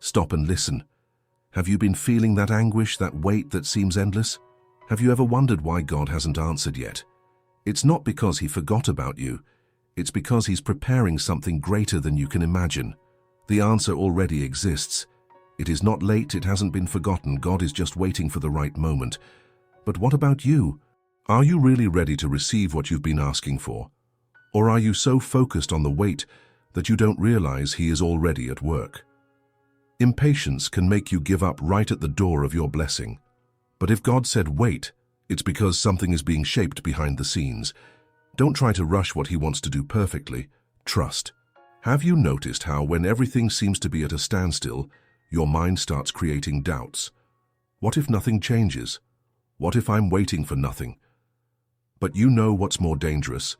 Stop and listen. Have you been feeling that anguish, that weight that seems endless? Have you ever wondered why God hasn't answered yet? It's not because he forgot about you. It's because he's preparing something greater than you can imagine. The answer already exists. It is not late, it hasn't been forgotten. God is just waiting for the right moment. But what about you? Are you really ready to receive what you've been asking for? Or are you so focused on the wait that you don't realize he is already at work? Impatience can make you give up right at the door of your blessing. But if God said wait, it's because something is being shaped behind the scenes. Don't try to rush what he wants to do perfectly. Trust. Have you noticed how when everything seems to be at a standstill, your mind starts creating doubts? What if nothing changes? What if I'm waiting for nothing? But you know what's more dangerous?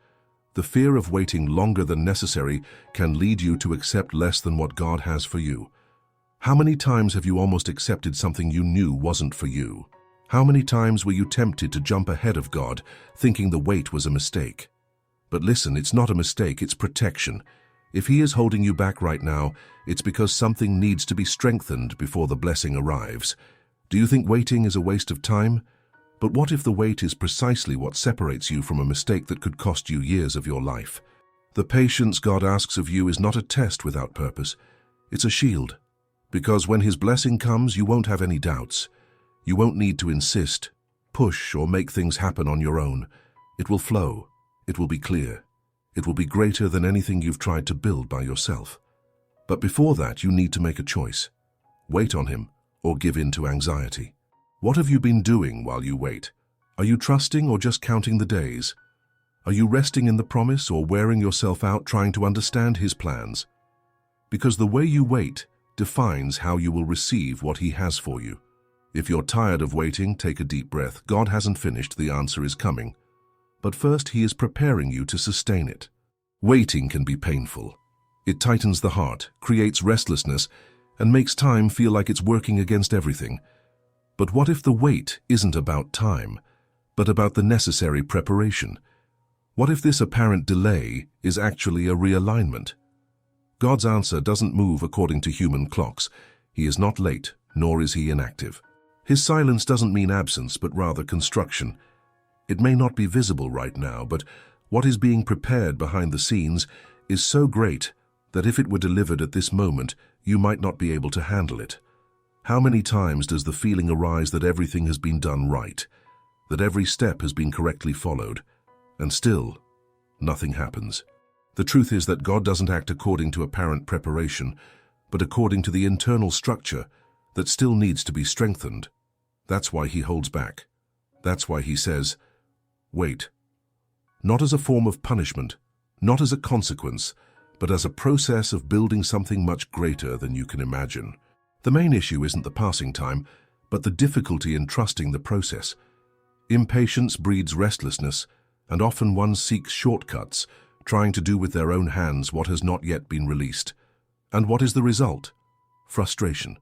The fear of waiting longer than necessary can lead you to accept less than what God has for you. How many times have you almost accepted something you knew wasn't for you? How many times were you tempted to jump ahead of God, thinking the wait was a mistake? But listen, it's not a mistake, it's protection. If he is holding you back right now, it's because something needs to be strengthened before the blessing arrives. Do you think waiting is a waste of time? But what if the wait is precisely what separates you from a mistake that could cost you years of your life? The patience God asks of you is not a test without purpose. It's a shield. Because when his blessing comes, you won't have any doubts. You won't need to insist, push, or make things happen on your own. It will flow. It will be clear. It will be greater than anything you've tried to build by yourself. But before that, you need to make a choice. Wait on him, or give in to anxiety. What have you been doing while you wait? Are you trusting or just counting the days? Are you resting in the promise or wearing yourself out trying to understand his plans? Because the way you wait defines how you will receive what he has for you. If you're tired of waiting, take a deep breath. God hasn't finished, the answer is coming. But first, he is preparing you to sustain it. Waiting can be painful. It tightens the heart, creates restlessness, and makes time feel like it's working against everything. But what if the wait isn't about time, but about the necessary preparation? What if this apparent delay is actually a realignment? God's answer doesn't move according to human clocks. He is not late, nor is he inactive. His silence doesn't mean absence, but rather construction. It may not be visible right now, but what is being prepared behind the scenes is so great that if it were delivered at this moment, you might not be able to handle it. How many times does the feeling arise that everything has been done right, that every step has been correctly followed, and still, nothing happens? The truth is that God doesn't act according to apparent preparation, but according to the internal structure that still needs to be strengthened. That's why he holds back. That's why he says, wait. Not as a form of punishment, not as a consequence, but as a process of building something much greater than you can imagine. The main issue isn't the passing time, but the difficulty in trusting the process. Impatience breeds restlessness, and often one seeks shortcuts, trying to do with their own hands what has not yet been released. And what is the result? Frustration.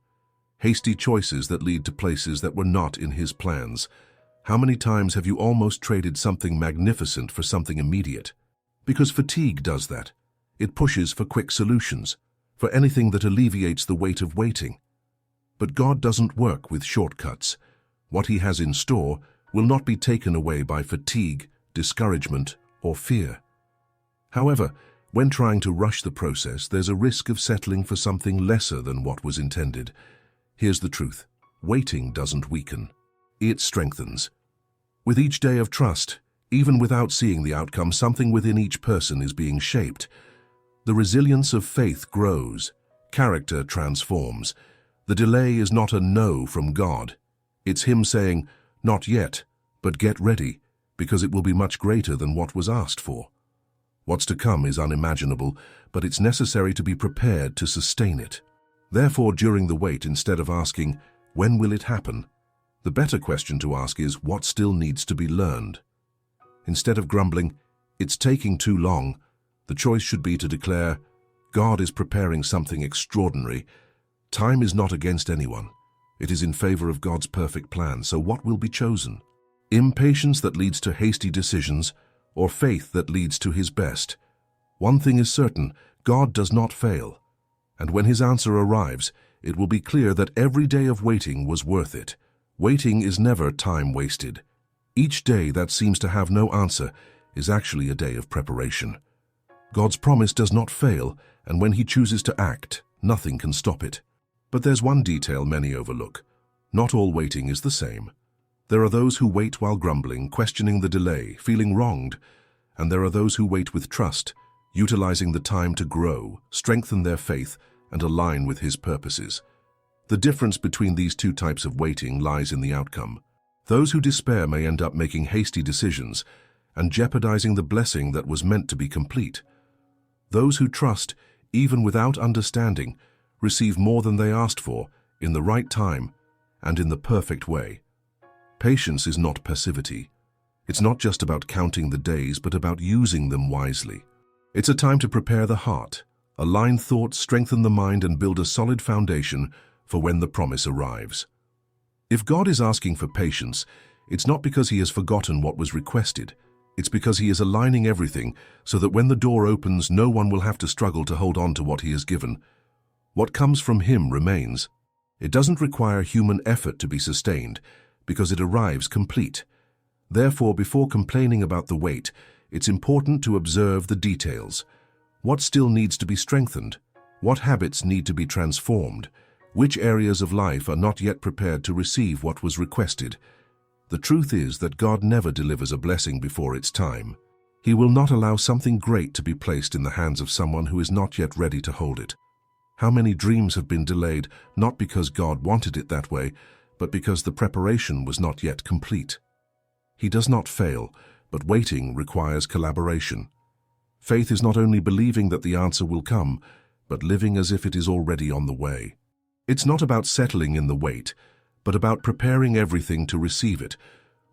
Hasty choices that lead to places that were not in his plans. How many times have you almost traded something magnificent for something immediate? Because fatigue does that. It pushes for quick solutions, for anything that alleviates the weight of waiting. But God doesn't work with shortcuts. What he has in store will not be taken away by fatigue, discouragement, or fear. However, when trying to rush the process, there's a risk of settling for something lesser than what was intended. Here's the truth. Waiting doesn't weaken. It strengthens. With each day of trust, even without seeing the outcome, something within each person is being shaped. The resilience of faith grows. Character transforms. The delay is not a no from God. It's him saying, not yet, but get ready, because it will be much greater than what was asked for. What's to come is unimaginable, but it's necessary to be prepared to sustain it. Therefore, during the wait, instead of asking, when will it happen? The better question to ask is, what still needs to be learned? Instead of grumbling, it's taking too long, the choice should be to declare, God is preparing something extraordinary. Time is not against anyone. It is in favor of God's perfect plan, so what will be chosen? Impatience that leads to hasty decisions, or faith that leads to his best? One thing is certain, God does not fail. And when his answer arrives, it will be clear that every day of waiting was worth it. Waiting is never time wasted. Each day that seems to have no answer is actually a day of preparation. God's promise does not fail, and when he chooses to act, nothing can stop it. But there's one detail many overlook. Not all waiting is the same. There are those who wait while grumbling, questioning the delay, feeling wronged, and there are those who wait with trust, utilizing the time to grow, strengthen their faith, and align with his purposes. The difference between these two types of waiting lies in the outcome. Those who despair may end up making hasty decisions and jeopardizing the blessing that was meant to be complete. Those who trust, even without understanding, receive more than they asked for, in the right time, and in the perfect way. Patience is not passivity. It's not just about counting the days, but about using them wisely. It's a time to prepare the heart, align thoughts, strengthen the mind, and build a solid foundation for when the promise arrives. If God is asking for patience, it's not because he has forgotten what was requested. It's because he is aligning everything so that when the door opens, no one will have to struggle to hold on to what he has given. What comes from him remains. It doesn't require human effort to be sustained because it arrives complete. Therefore, before complaining about the wait, it's important to observe the details. What still needs to be strengthened? What habits need to be transformed? Which areas of life are not yet prepared to receive what was requested? The truth is that God never delivers a blessing before its time. He will not allow something great to be placed in the hands of someone who is not yet ready to hold it. How many dreams have been delayed, not because God wanted it that way, but because the preparation was not yet complete? He does not fail, but waiting requires collaboration. Faith is not only believing that the answer will come, but living as if it is already on the way. It's not about settling in the wait, but about preparing everything to receive it.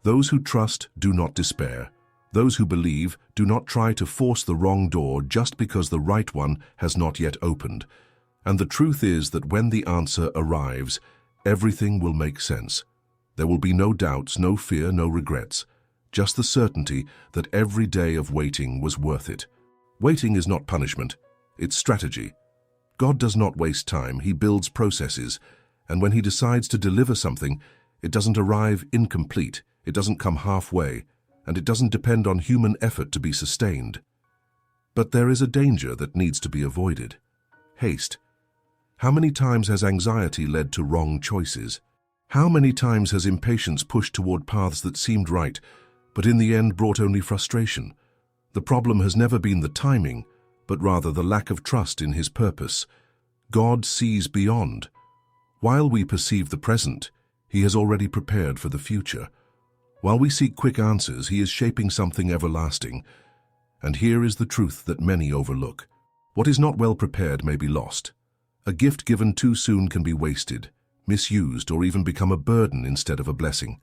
Those who trust do not despair. Those who believe do not try to force the wrong door just because the right one has not yet opened. And the truth is that when the answer arrives, everything will make sense. There will be no doubts, no fear, no regrets, just the certainty that every day of waiting was worth it. Waiting is not punishment, it's strategy. God does not waste time, he builds processes, and when he decides to deliver something, it doesn't arrive incomplete, it doesn't come halfway, and it doesn't depend on human effort to be sustained. But there is a danger that needs to be avoided. Haste. How many times has anxiety led to wrong choices? How many times has impatience pushed toward paths that seemed right, but in the end brought only frustration? The problem has never been the timing, but rather the lack of trust in his purpose. God sees beyond. While we perceive the present, he has already prepared for the future. While we seek quick answers, he is shaping something everlasting. And here is the truth that many overlook. What is not well prepared may be lost. A gift given too soon can be wasted, misused, or even become a burden instead of a blessing.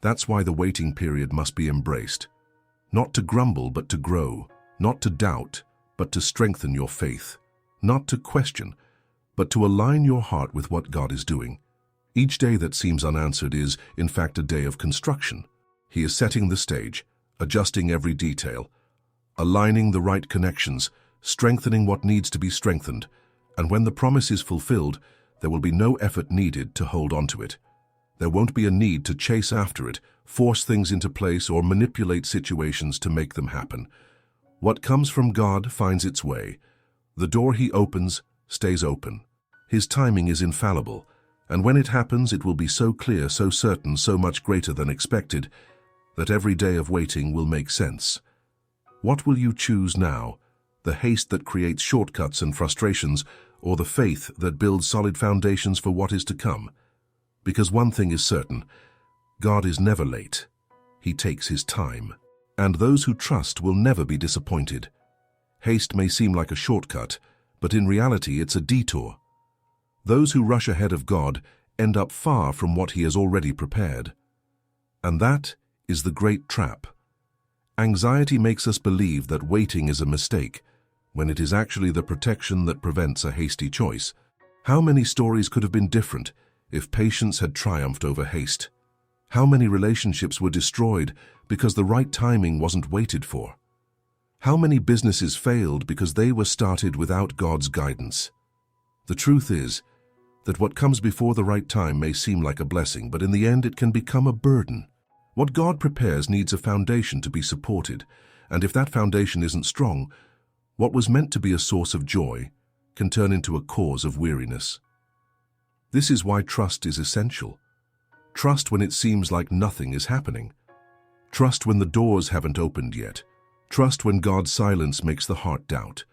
That's why the waiting period must be embraced. Not to grumble, but to grow. Not to doubt, but to strengthen your faith. Not to question, but to align your heart with what God is doing. Each day that seems unanswered is, in fact, a day of construction. He is setting the stage, adjusting every detail, aligning the right connections, strengthening what needs to be strengthened, and when the promise is fulfilled, there will be no effort needed to hold on to it. There won't be a need to chase after it, force things into place, or manipulate situations to make them happen. What comes from God finds its way. The door he opens stays open. His timing is infallible, and when it happens, it will be so clear, so certain, so much greater than expected, that every day of waiting will make sense. What will you choose now? The haste that creates shortcuts and frustrations, or the faith that builds solid foundations for what is to come? Because one thing is certain, God is never late. He takes his time. And those who trust will never be disappointed. Haste may seem like a shortcut, but in reality it's a detour. Those who rush ahead of God end up far from what he has already prepared. And that is the great trap. Anxiety makes us believe that waiting is a mistake, when it is actually the protection that prevents a hasty choice. How many stories could have been different if patience had triumphed over haste? How many relationships were destroyed because the right timing wasn't waited for? How many businesses failed because they were started without God's guidance? The truth is that what comes before the right time may seem like a blessing, but in the end it can become a burden. What God prepares needs a foundation to be supported, and if that foundation isn't strong, what was meant to be a source of joy can turn into a cause of weariness. This is why trust is essential. Trust when it seems like nothing is happening. Trust when the doors haven't opened yet. Trust when God's silence makes the heart doubt.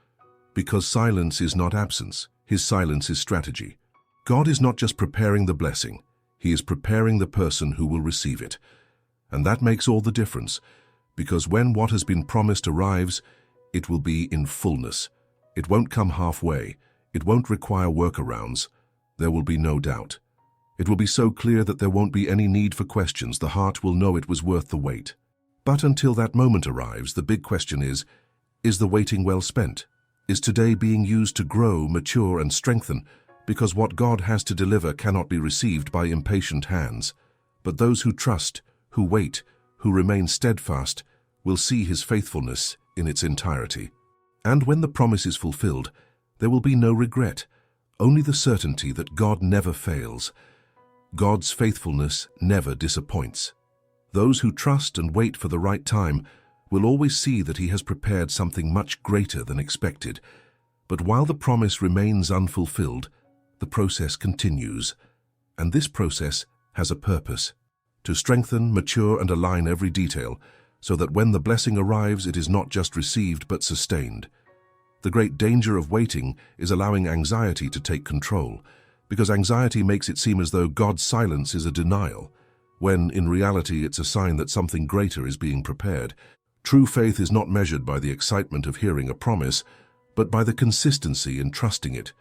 Because silence is not absence, His silence is strategy. God is not just preparing the blessing, He is preparing the person who will receive it. And that makes all the difference, because when what has been promised arrives, it will be in fullness. It won't come halfway. It won't require workarounds. There will be no doubt. It will be so clear that there won't be any need for questions. The heart will know it was worth the wait. But until that moment arrives, the big question is the waiting well spent? Is today being used to grow, mature, and strengthen? Because what God has to deliver cannot be received by impatient hands. But those who trust, who wait, who remain steadfast, will see His faithfulness in its entirety. And when the promise is fulfilled, there will be no regret, only the certainty that God never fails. God's faithfulness never disappoints. Those who trust and wait for the right time will always see that He has prepared something much greater than expected. But while the promise remains unfulfilled, the process continues. And this process has a purpose: to strengthen, mature, and align every detail, so that when the blessing arrives, it is not just received but sustained. The great danger of waiting is allowing anxiety to take control, because anxiety makes it seem as though God's silence is a denial, when in reality it's a sign that something greater is being prepared. True faith is not measured by the excitement of hearing a promise, but by the consistency in trusting it,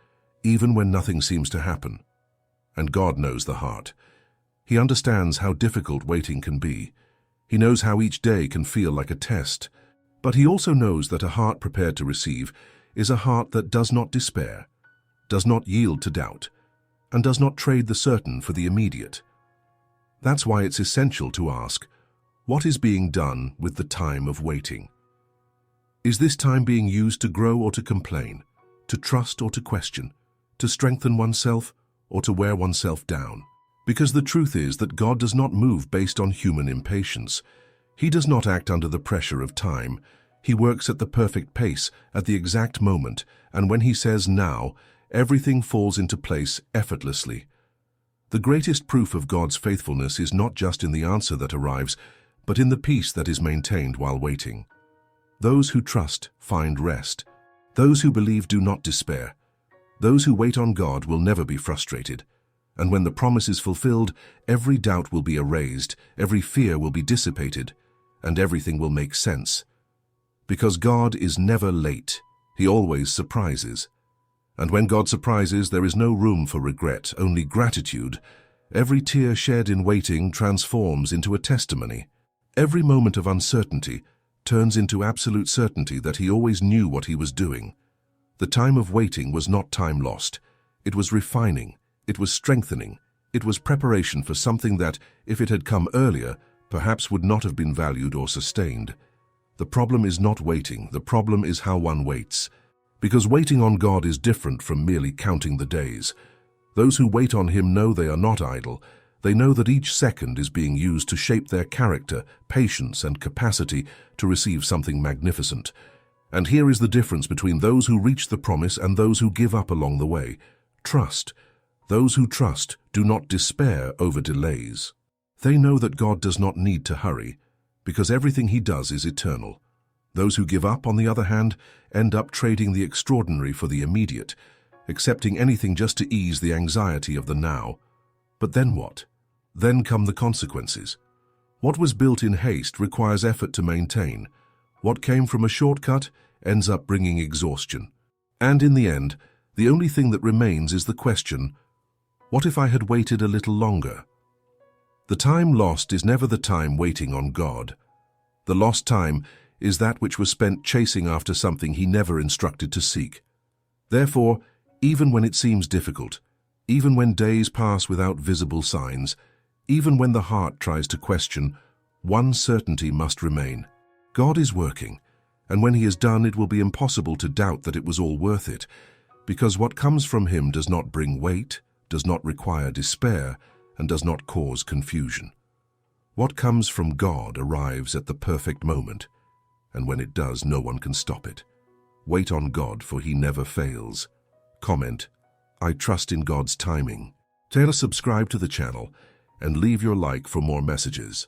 even when nothing seems to happen. And God knows the heart. He understands how difficult waiting can be. He knows how each day can feel like a test. But He also knows that a heart prepared to receive is a heart that does not despair, does not yield to doubt, and does not trade the certain for the immediate. That's why it's essential to ask, what is being done with the time of waiting? Is this time being used to grow or to complain, to trust or to question, to strengthen oneself or to wear oneself down? Because the truth is that God does not move based on human impatience. He does not act under the pressure of time. He works at the perfect pace, at the exact moment, and when He says now, everything falls into place effortlessly. The greatest proof of God's faithfulness is not just in the answer that arrives, but in the peace that is maintained while waiting. Those who trust find rest. Those who believe do not despair. Those who wait on God will never be frustrated. And when the promise is fulfilled, every doubt will be erased, every fear will be dissipated, and everything will make sense. Because God is never late. He always surprises. And when God surprises, there is no room for regret, only gratitude. Every tear shed in waiting transforms into a testimony. Every moment of uncertainty turns into absolute certainty that He always knew what He was doing. The time of waiting was not time lost. It was refining. It was strengthening. It was preparation for something that, if it had come earlier, perhaps would not have been valued or sustained. The problem is not waiting. The problem is how one waits. Because waiting on God is different from merely counting the days. Those who wait on Him know they are not idle. They know that each second is being used to shape their character, patience, and capacity to receive something magnificent. And here is the difference between those who reach the promise and those who give up along the way. Trust. Those who trust do not despair over delays. They know that God does not need to hurry, because everything He does is eternal. Those who give up, on the other hand, end up trading the extraordinary for the immediate, accepting anything just to ease the anxiety of the now. But then what? Then come the consequences. What was built in haste requires effort to maintain. What came from a shortcut ends up bringing exhaustion. And in the end, the only thing that remains is the question, what if I had waited a little longer? The time lost is never the time waiting on God. The lost time is that which was spent chasing after something He never instructed to seek. Therefore, even when it seems difficult, even when days pass without visible signs, even when the heart tries to question, one certainty must remain. God is working, and when He is done, it will be impossible to doubt that it was all worth it, Because what comes from him does not bring weight, does not require despair, and does not cause confusion. What comes from God arrives at the perfect moment, and when it does, no one can stop it. Wait on God, for he never fails. Comment, I trust in God's timing. Taylor, subscribe to the channel and leave your like for more messages.